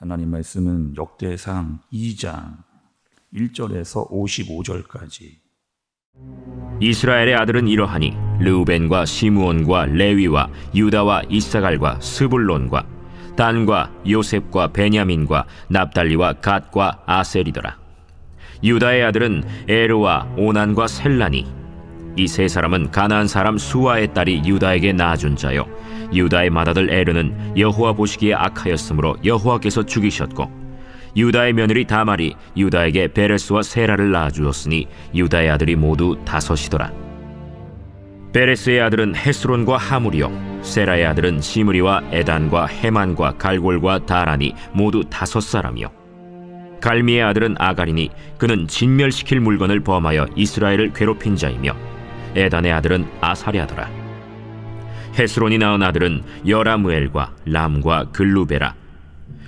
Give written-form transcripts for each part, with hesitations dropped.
하나님 말씀은 역대상 2장 1절에서 55절까지. 이스라엘의 아들은 이러하니 르우벤과 시므온과 레위와 유다와 이사갈과 스불론과 단과 요셉과 베냐민과 납달리와 갓과 아셀이더라. 유다의 아들은 에르와 오난과 셀라니. 이 세 사람은 가나안 사람 수아의 딸이 유다에게 낳아준 자요, 유다의 맏아들 에르는 여호와 보시기에 악하였으므로 여호와께서 죽이셨고, 유다의 며느리 다말이 유다에게 베레스와 세라를 낳아주었으니 유다의 아들이 모두 5이더라. 베레스의 아들은 헤스론과 하물이요, 세라의 아들은 시므리와 에단과 헤만과 갈골과 다라니 모두 5사람이요. 갈미의 아들은 아가리니 그는 진멸시킬 물건을 범하여 이스라엘을 괴롭힌 자이며, 에단의 아들은 아사랴더라. 헤스론이 낳은 아들은 여라무엘과 람과 글루베라.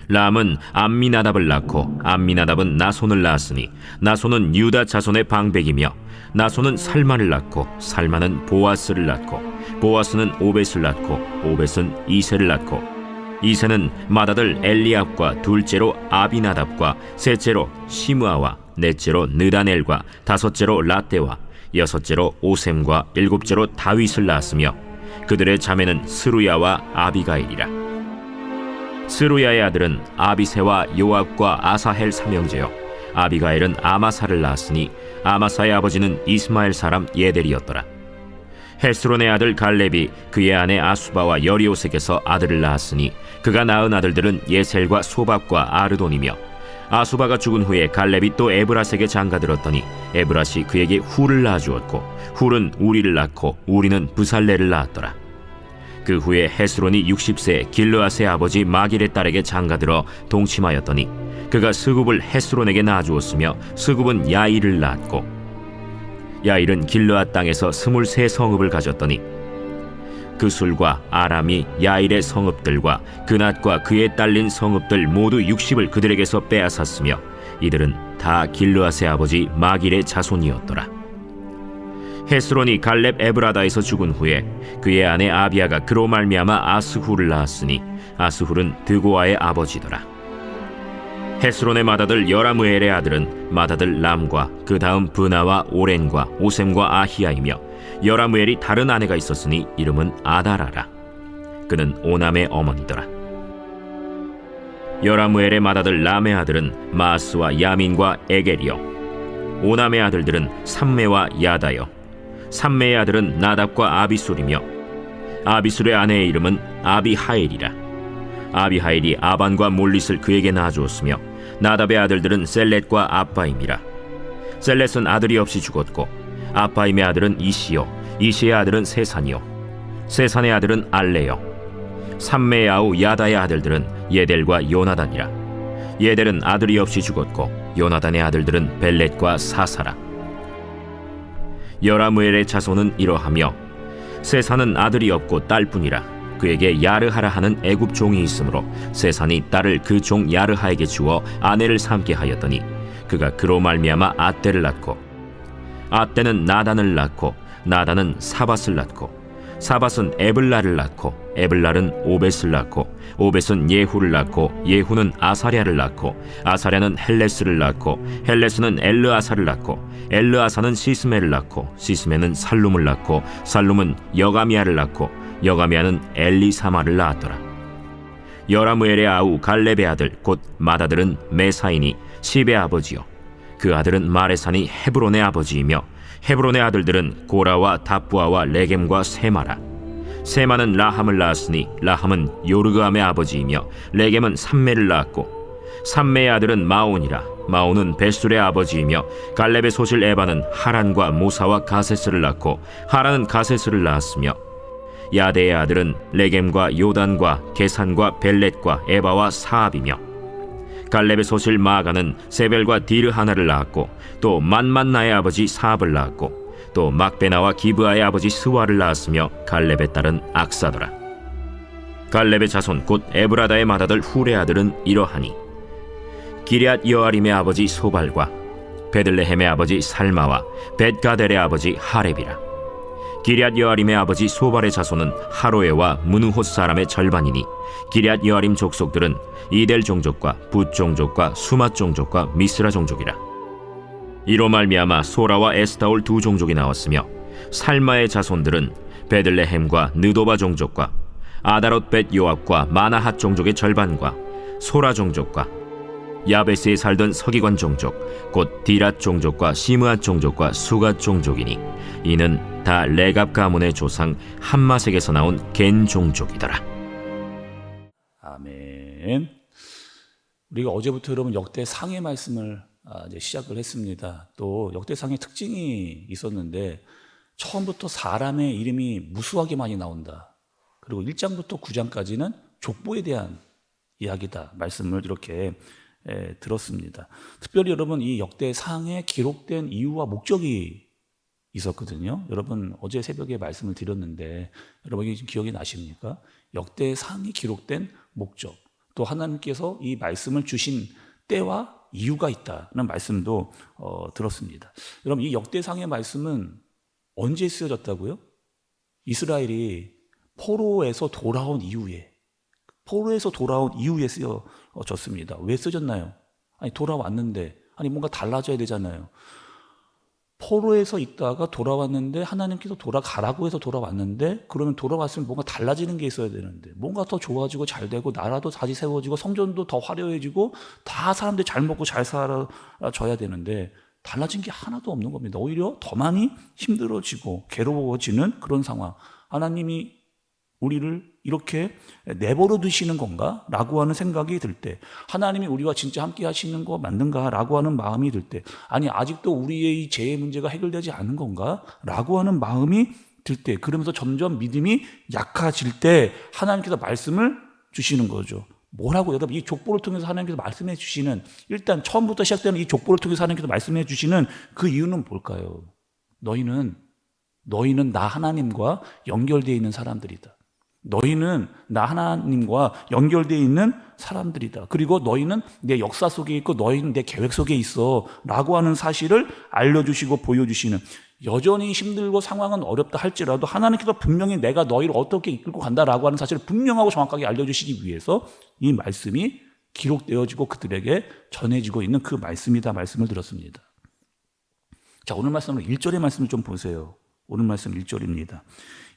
람은 암미나답을 낳고 암미나답은 나손을 낳았으니 나손은 유다 자손의 방백이며, 나손은 살만을 낳고 살만은 보아스를 낳고 보아스는 오벳을 낳고 오벳은 이세를 낳고, 이세는 맏아들 엘리압과 둘째로 아비나답과 셋째로 시므아와 넷째로 느다넬과 다섯째로 라떼와 여섯째로 오셈과 일곱째로 다윗을 낳았으며, 그들의 자매는 스루야와 아비가일이라. 스루야의 아들은 아비세와 요압과 아사헬 삼형제요, 아비가일은 아마사를 낳았으니 아마사의 아버지는 이스마엘 사람 예델이었더라. 헤스론의 아들 갈렙이 그의 아내 아수바와 여리오색에서 아들을 낳았으니 그가 낳은 아들들은 예셀과 소밥과 아르돈이며, 아수바가 죽은 후에 갈렙이 또 에브라스에게 장가들었더니 에브라시 그에게 훌을 낳아주었고, 훌은 우리를 낳고 우리는 부살레를 낳았더라. 그 후에 헤스론이 60세 길르앗의 아버지 마길의 딸에게 장가들어 동침하였더니 그가 스굽을 헤스론에게 낳아주었으며, 스굽은 야일을 낳았고, 야일은 길르앗 땅에서 23성읍을 가졌더니 그술과 아람이 야일의 성읍들과 그낫과 그에 딸린 성읍들 모두 60을 그들에게서 빼앗았으며, 이들은 다 길르앗의 아버지 마길의 자손이었더라. 헤스론이 갈렙 에브라다에서 죽은 후에 그의 아내 아비아가 그로 말미암아 아스훌을 낳았으니 아스훌은 드고아의 아버지더라. 헤스론의 맏아들 여라무엘의 아들은 맏아들 람과 그 다음 브나와 오렌과 오셈과 아히야이며, 여라무엘이 다른 아내가 있었으니 이름은 아다라라. 그는 오남의 어머니더라. 여라무엘의 맏아들 람의 아들은 마스와 야민과 에겔이요, 오남의 아들들은 삼메와 야다요, 삼메의 아들은 나답과 아비술이며, 아비술의 아내의 이름은 아비하일이라. 아비하일이 아반과 몰릿을 그에게 낳아주었으며, 나답의 아들들은 셀렛과 아빠임이라. 셀렛은 아들이 없이 죽었고, 아빠임의 아들은 이시요, 이시의 아들은 세산이요, 세산의 아들은 알레요. 삼메의 아우 야다의 아들들은 예델과 요나단이라. 예델은 아들이 없이 죽었고, 요나단의 아들들은 벨렛과 사사라. 여라무엘의 자손은 이러하며, 세산은 아들이 없고 딸뿐이라. 그에게 야르하라 하는 애굽 종이 있으므로 세산이 딸을 그 종 야르하에게 주어 아내를 삼게 하였더니 그가 그로 말미암아 아떼를 낳고, 아떼는 나단을 낳고 나단은 사밧을 낳고 사밧은 에블라를 낳고 에블랄은 오벳을 낳고 오벳은 예후를 낳고 예후는 아사랴를 낳고 아사랴는 헬레스를 낳고 헬레스는 엘르아사를 낳고 엘르아사는 시스메를 낳고 시스메는 살룸을 낳고 살룸은 여가미아를 낳고 여가미아는 엘리사마를 낳았더라. 여라무엘의 아우 갈렙의 아들 곧 맏아들은 메사이니 시베의 아버지요, 그 아들은 마레산이 헤브론의 아버지이며, 헤브론의 아들들은 고라와 다부아와 레겜과 세마라. 세마는 라함을 낳았으니 라함은 요르그암의 아버지이며, 레겜은 삼메를 낳았고, 삼메의 아들은 마온이라. 마온은 베술의 아버지이며, 갈렙의 소실 에바는 하란과 모사와 가세스를 낳고 하란은 가세스를 낳았으며, 야데의 아들은 레겜과 요단과 게산과 벨렛과 에바와 사압이며, 갈렙의 소실 마아가는 세벨과 디르하나를 낳았고, 또 만만나의 아버지 사압을 낳았고, 또 막베나와 기브아의 아버지 스와를 낳았으며, 갈렙의 딸은 악사더라. 갈렙의 자손 곧 에브라다의 맏아들 훌의 아들은 이러하니, 기럇 여아림의 아버지 소발과 베들레헴의 아버지 살마와 벳가델의 아버지 하렙이라. 기럇 여아림의 아버지 소발의 자손은 하로에와 무느호 사람의 절반이니 기럇 여아림 족속들은 이델 종족과 붓 종족과 수맛 종족과 미스라 종족이라. 이로 말미암아 소라와 에스타올 두 종족이 나왔으며 살마의 자손들은 베들레헴과 느도바 종족과 아다롯 벳 요압과 마나핫 종족의 절반과 소라 종족과 야베스에 살던 서기관 종족 곧 디랏 종족과 시므앗 종족과 수갓 종족이니 이는 다 레갑 가문의 조상 함마색에서 나온 겐 종족이더라. 아멘. 우리가 어제부터 여러분 역대상의 말씀을 이제 시작을 했습니다. 또 역대상의 특징이 있었는데 처음부터 사람의 이름이 무수하게 많이 나온다. 그리고 1장부터 9장까지는 족보에 대한 이야기다. 말씀을 이렇게 들었습니다. 특별히 여러분 이 역대상에 기록된 이유와 목적이 있었거든요. 여러분 어제 새벽에 말씀을 드렸는데 여러분이 지금 기억이 나십니까? 역대상이 기록된 목적, 또 하나님께서 이 말씀을 주신 때와 이유가 있다는 말씀도 들었습니다. 여러분 이 역대상의 말씀은 언제 쓰여졌다고요? 이스라엘이 포로에서 돌아온 이후에 쓰여졌습니다. 왜 쓰여졌나요? 아니 돌아왔는데 뭔가 달라져야 되잖아요. 포로에서 있다가 돌아왔는데 하나님께서 돌아가라고 해서 돌아왔는데 그러면 돌아왔으면 뭔가 달라지는 게 있어야 되는데 뭔가 더 좋아지고 잘 되고 나라도 다시 세워지고 성전도 더 화려해지고 다 사람들이 잘 먹고 잘 살아져야 되는데 달라진 게 하나도 없는 겁니다. 오히려 더 많이 힘들어지고 괴로워지는 그런 상황. 하나님이 우리를 이렇게 내버려 두시는 건가? 라고 하는 생각이 들 때, 하나님이 우리와 진짜 함께 하시는 거 맞는가? 라고 하는 마음이 들 때, 아니 아직도 우리의 이 죄의 문제가 해결되지 않은 건가? 라고 하는 마음이 들 때, 그러면서 점점 믿음이 약해질 때 하나님께서 말씀을 주시는 거죠. 뭐라고 여러분 이 족보를 통해서 하나님께서 말씀해 주시는, 일단 처음부터 시작되는 이 족보를 통해서 하나님께서 말씀해 주시는 그 이유는 뭘까요? 너희는 나 하나님과 연결되어 있는 사람들이다. 너희는 나 하나님과 연결되어 있는 사람들이다. 그리고 너희는 내 역사 속에 있고 너희는 내 계획 속에 있어 라고 하는 사실을 알려주시고 보여주시는, 여전히 힘들고 상황은 어렵다 할지라도 하나님께서 분명히 내가 너희를 어떻게 이끌고 간다라고 하는 사실을 분명하고 정확하게 알려주시기 위해서 이 말씀이 기록되어지고 그들에게 전해지고 있는 그 말씀이다 말씀을 들었습니다. 자, 오늘 말씀으로 1절의 말씀을 좀 보세요. 오늘 말씀 1절입니다.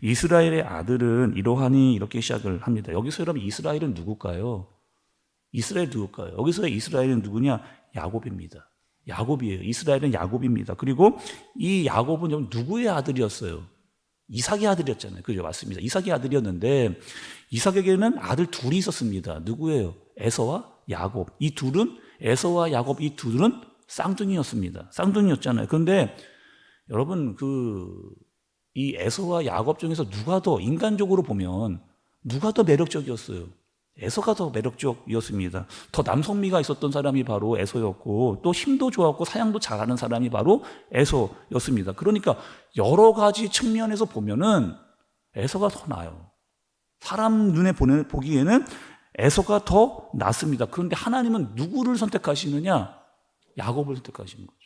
이스라엘의 아들은 이러하니 이렇게 시작을 합니다. 여기서 여러분 이스라엘은 누굴까요? 여기서의 이스라엘은 누구냐? 야곱입니다. 야곱이에요. 이스라엘은 야곱입니다. 그리고 이 야곱은 누구의 아들이었어요? 이삭의 아들이었잖아요. 그죠? 맞습니다. 이삭의 아들이었는데 이삭에게는 아들 둘이 있었습니다. 누구예요? 에서와 야곱. 이 둘은, 에서와 야곱 이 둘은 쌍둥이였습니다. 쌍둥이였잖아요. 그런데 여러분 이 에서와 야곱 중에서 누가 더 인간적으로 보면 누가 더 매력적이었어요? 에서가 더 매력적이었습니다. 더 남성미가 있었던 사람이 바로 에서였고 또 힘도 좋았고 사냥도 잘하는 사람이 바로 에서였습니다. 그러니까 여러 가지 측면에서 보면은 에서가 더 나아요. 사람 눈에 보기에는 에서가 더 낫습니다. 그런데 하나님은 누구를 선택하시느냐? 야곱을 선택하시는 거죠.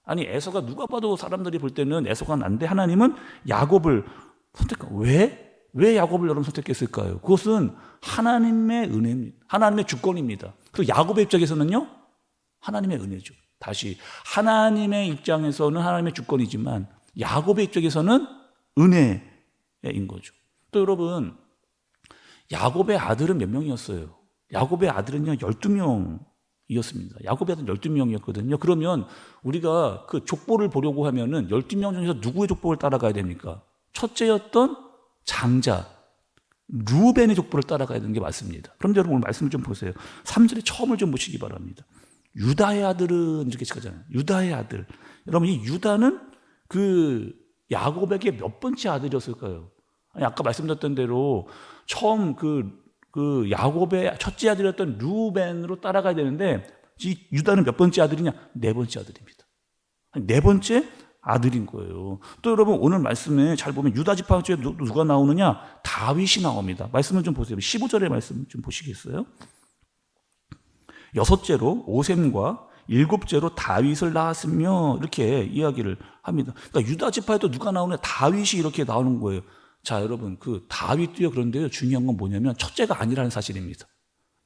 아니 에서가 누가 봐도 사람들이 볼 때는 에서가 난데 하나님은 야곱을 왜 야곱을 여러분 선택했을까요? 그것은 하나님의 은혜입니다. 하나님의 주권입니다. 그리고 야곱의 입장에서는요, 하나님의 은혜죠. 다시 하나님의 입장에서는 하나님의 주권이지만 야곱의 입장에서는 은혜인 거죠. 또 여러분 야곱의 아들은 몇 명이었어요? 야곱의 아들은요 12명이었습니다. 야곱의 아들은 12명이었거든요. 그러면 우리가 그 족보를 보려고 하면은 12명 중에서 누구의 족보를 따라가야 됩니까? 첫째였던 장자 루벤의 족보를 따라가야 되는 게 맞습니다. 그런데 여러분 오늘 말씀을 좀 보세요. 3절의 처음을 좀 보시기 바랍니다. 유다의 아들은 이렇게 시작하잖아요. 유다의 아들. 여러분 이 유다는 그 야곱에게 몇 번째 아들이었을까요? 아니, 아까 말씀드렸던 대로 처음 그 야곱의 첫째 아들이었던 루벤으로 따라가야 되는데 이 유다는 몇 번째 아들이냐? 네 번째 아들입니다. 네 번째 아들인 거예요. 또 여러분 오늘 말씀에 잘 보면 유다 지파 중에 누가 나오느냐? 다윗이 나옵니다. 말씀을 좀 보세요. 15절의 말씀 좀 보시겠어요? 여섯째로 오셈과 일곱째로 다윗을 낳았으며 이렇게 이야기를 합니다. 그러니까 유다 지파에도 누가 나오냐? 다윗이 이렇게 나오는 거예요. 자, 여러분, 그 다윗도요. 그런데요, 중요한 건 뭐냐면 첫째가 아니라는 사실입니다.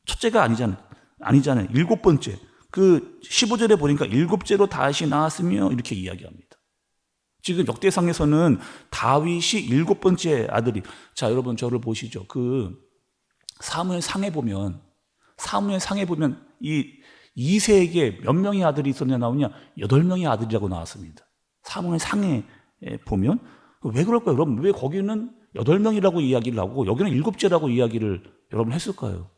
첫째가 아니잖아요. 일곱 번째. 그 15절에 보니까 일곱째로 다윗이 나왔으며 이렇게 이야기합니다. 지금 역대상에서는 다윗이 일곱 번째 아들이. 자, 여러분, 저를 보시죠. 그 사무엘상에 보면 이 이새에게 몇 명의 아들이 있었냐 나오냐? 8명의 아들이라고 나왔습니다. 사무엘상에 보면. 왜 그럴까요? 여러분, 왜 거기는 8명이라고 이야기를 하고 여기는 일곱째라고 이야기를 여러분 했을까요?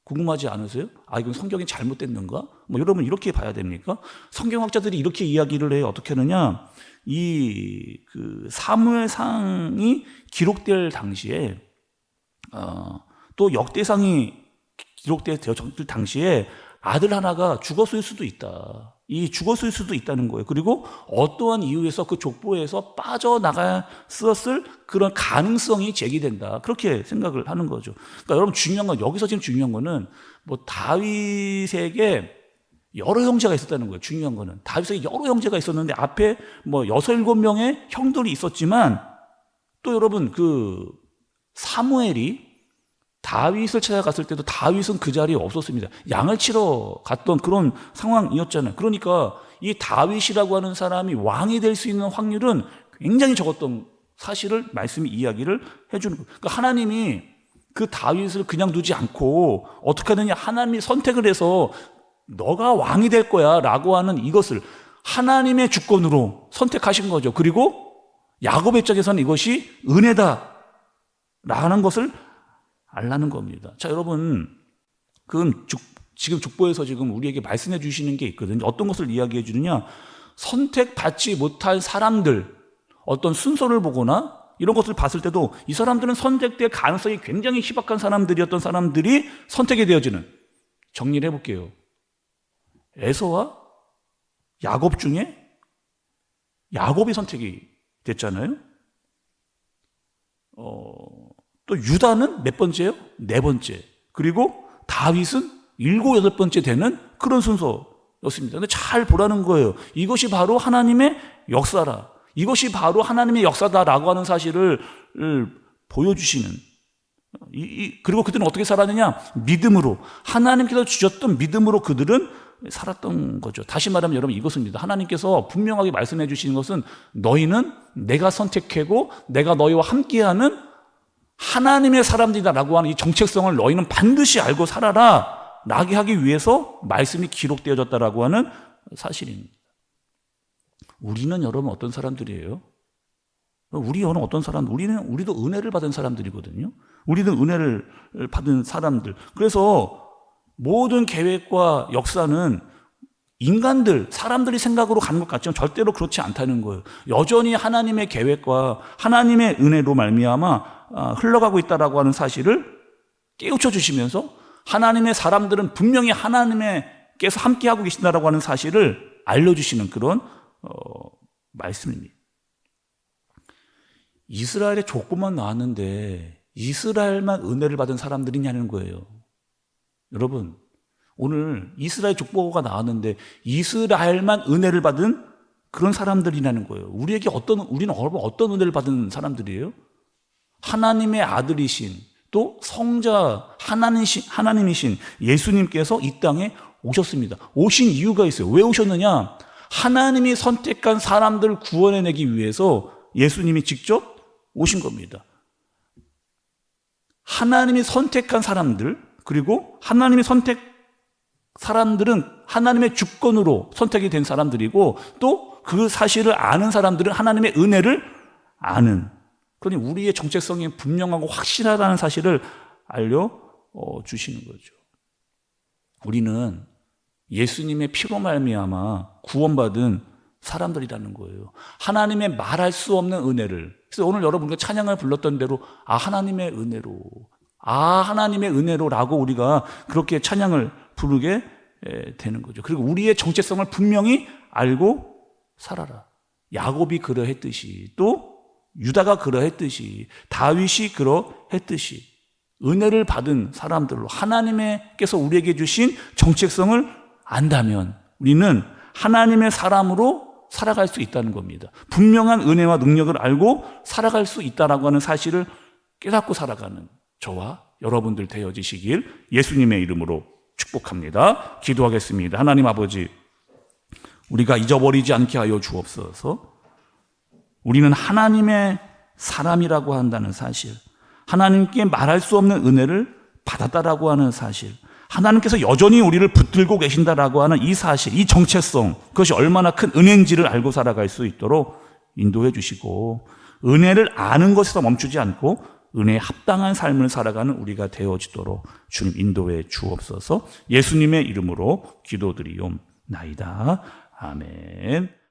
궁금하지 않으세요? 아, 이건 성경이 잘못됐는가? 뭐 여러분 이렇게 봐야 됩니까? 성경학자들이 이렇게 이야기를 해요. 어떻게 하느냐? 그 사무엘상이 기록될 당시에 또 역대상이 기록될 당시에 아들 하나가 죽었을 수도 있다. 죽었을 수도 있다는 거예요. 그리고 어떠한 이유에서 그 족보에서 빠져나갔었을 그런 가능성이 제기된다. 그렇게 생각을 하는 거죠. 그러니까 여러분 중요한 건, 여기서 지금 중요한 거는 뭐 다윗에게 여러 형제가 있었다는 거예요. 중요한 거는. 다윗에게 여러 형제가 있었는데 앞에 뭐 6, 7명의 형들이 있었지만 또 여러분 그 사무엘이 다윗을 찾아갔을 때도 다윗은 그 자리에 없었습니다. 양을 치러 갔던 그런 상황이었잖아요. 그러니까 이 다윗이라고 하는 사람이 왕이 될 수 있는 확률은 굉장히 적었던 사실을 말씀이 이야기를 해주는 거예요. 그러니까 하나님이 그 다윗을 그냥 두지 않고 어떻게 하느냐, 하나님이 선택을 해서 너가 왕이 될 거야 라고 하는 이것을 하나님의 주권으로 선택하신 거죠. 그리고 야곱의 입장에서는 이것이 은혜다 라는 것을 알라는 겁니다. 자, 여러분, 그건 지금 족보에서 지금 우리에게 말씀해 주시는 게 있거든요. 어떤 것을 이야기해 주느냐? 선택받지 못한 사람들, 어떤 순서를 보거나 이런 것을 봤을 때도 이 사람들은 선택될 가능성이 굉장히 희박한 사람들이었던 사람들이 선택이 되어지는, 정리를 해볼게요. 에서와 야곱 중에 야곱이 선택이 됐잖아요. 또 유다는 몇 번째요? 4번째. 그리고 다윗은 7, 8번째 되는 그런 순서였습니다. 근데 잘 보라는 거예요. 이것이 바로 하나님의 역사라. 이것이 바로 하나님의 역사다라고 하는 사실을 보여주시는. 그리고 그들은 어떻게 살았느냐? 믿음으로. 하나님께서 주셨던 믿음으로 그들은 살았던 거죠. 다시 말하면 여러분 이것입니다. 하나님께서 분명하게 말씀해 주시는 것은 너희는 내가 선택하고 내가 너희와 함께하는 하나님의 사람들이다라고 하는 이 정체성을 너희는 반드시 알고 살아라 라게 하기 위해서 말씀이 기록되어졌다라고 하는 사실입니다. 우리는 여러분 어떤 사람들이에요? 우리는 어떤 사람? 우리도 은혜를 받은 사람들이거든요. 우리도 은혜를 받은 사람들. 그래서 모든 계획과 역사는 사람들이 생각으로 가는 것 같지만 절대로 그렇지 않다는 거예요. 여전히 하나님의 계획과 하나님의 은혜로 말미암아 흘러가고 있다라고 하는 사실을 깨우쳐 주시면서 하나님의 사람들은 분명히 하나님께서 함께하고 계신다라고 하는 사실을 알려주시는 그런 말씀입니다. 이스라엘의 족보만 나왔는데 이스라엘만 은혜를 받은 사람들이냐는 거예요. 여러분, 오늘 이스라엘 족보가 나왔는데 이스라엘만 은혜를 받은 그런 사람들이라는 거예요. 우리는 어떤 은혜를 받은 사람들이에요? 하나님의 아들이신 또 성자 하나님이신 예수님께서 이 땅에 오셨습니다. 오신 이유가 있어요. 왜 오셨느냐? 하나님이 선택한 사람들을 구원해내기 위해서 예수님이 직접 오신 겁니다. 하나님이 선택한 사람들, 그리고 하나님이 사람들은 하나님의 주권으로 선택이 된 사람들이고 또 그 사실을 아는 사람들은 하나님의 은혜를 아는, 그러니 우리의 정체성이 분명하고 확실하다는 사실을 알려주시는 거죠. 우리는 예수님의 피로 말미암아 구원받은 사람들이라는 거예요. 하나님의 말할 수 없는 은혜를. 그래서 오늘 여러분과 찬양을 불렀던 대로 하나님의 은혜로, 하나님의 은혜로라고 우리가 그렇게 찬양을 부르게 되는 거죠. 그리고 우리의 정체성을 분명히 알고 살아라. 야곱이 그러했듯이, 또 유다가 그러했듯이, 다윗이 그러했듯이 은혜를 받은 사람들로 하나님께서 우리에게 주신 정체성을 안다면 우리는 하나님의 사람으로 살아갈 수 있다는 겁니다. 분명한 은혜와 능력을 알고 살아갈 수 있다라고 하는 사실을 깨닫고 살아가는 저와 여러분들 되어지시길 예수님의 이름으로 축복합니다. 기도하겠습니다. 하나님 아버지, 우리가 잊어버리지 않게 하여 주옵소서. 우리는 하나님의 사람이라고 한다는 사실, 하나님께 말할 수 없는 은혜를 받았다라고 하는 사실, 하나님께서 여전히 우리를 붙들고 계신다라고 하는 이 사실, 이 정체성, 그것이 얼마나 큰 은혜인지를 알고 살아갈 수 있도록 인도해 주시고, 은혜를 아는 것에서 멈추지 않고 은혜에 합당한 삶을 살아가는 우리가 되어지도록 주님 인도해 주옵소서. 예수님의 이름으로 기도드리옵나이다. 아멘.